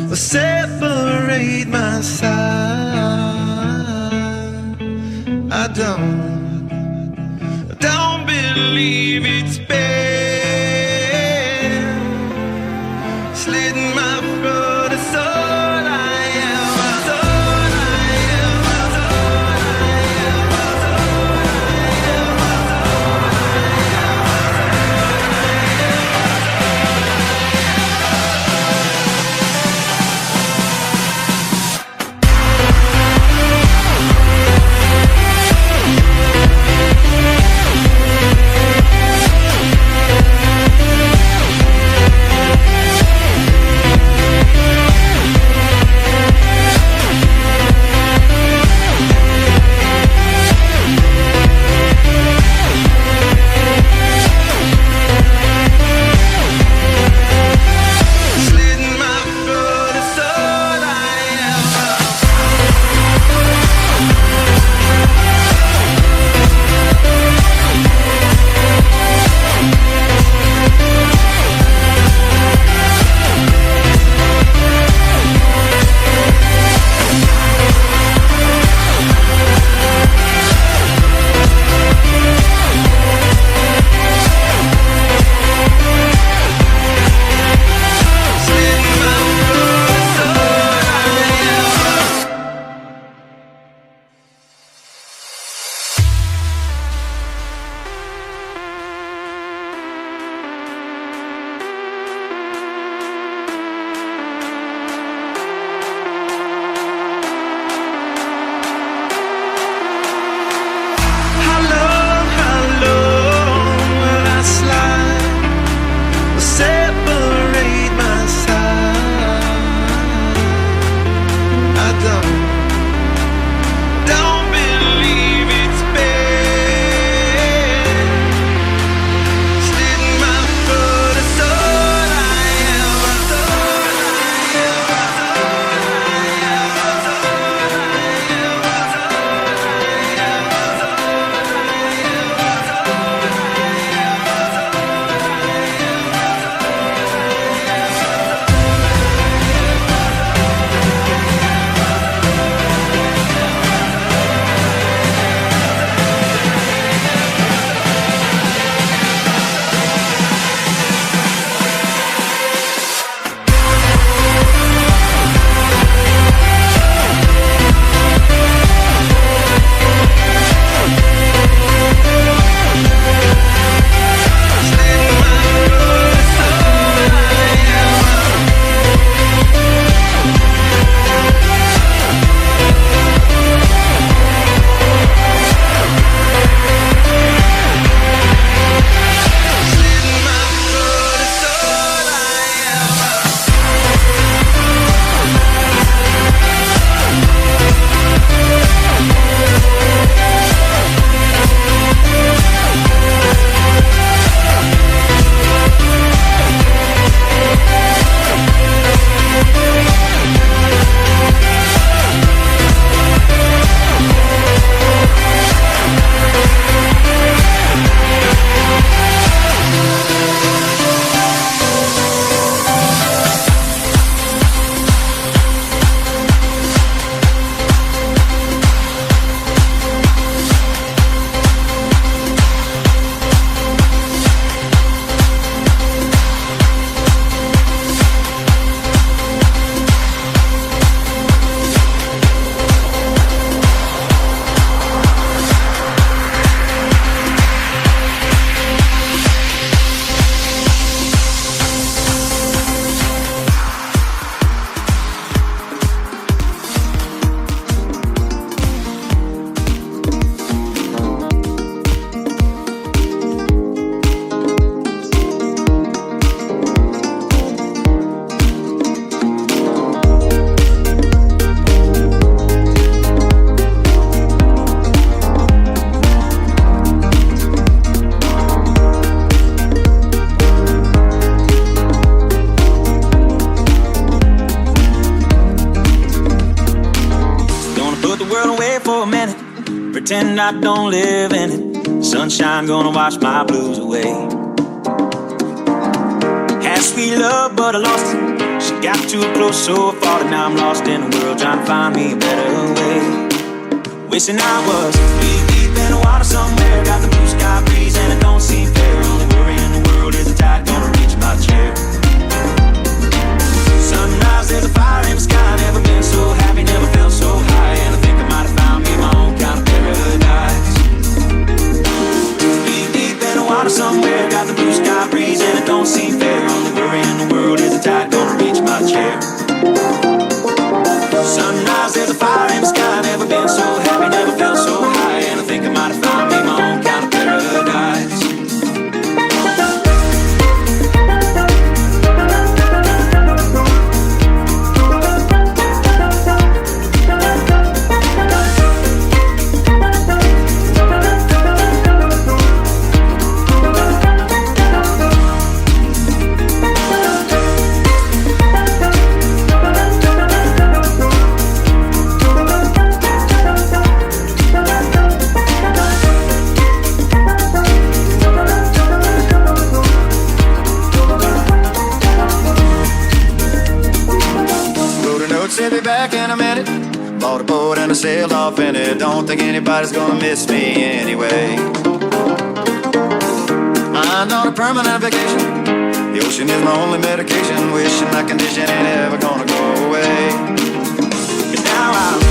will separate my side. I don't believe it's been slitting my throat. It's all I am. It's all I am. It's all I am. It's pretend I don't live in it. Sunshine gonna wash my blues away. Had sweet love, but I lost it. She Got too close so far, and now I'm lost in the world, trying to find me a better way. Wishing I was deep in the water somewhere, got the blue sky breeze and it don't seem fair. Only worry in the world is the tide gonna reach my chair. Sunrise, there's a fire in the sky, never been so happy, never felt so high, and I think I might have found me my own kind of paradise. Deep in the water somewhere, got the blue sky breeze and it don't seem fair. Only worry in the world is the tide gonna reach my chair. Sunrise, there's a fire in the sky, never been so happy, never felt so high, and I think I might have found me my own kind of paradise. Said be back in a minute. Bought a boat and I sailed off in it. Don't think anybody's gonna miss me anyway. I'm on a permanent vacation. The ocean is my only medication. Wishing my condition ain't ever gonna go away. And now I'm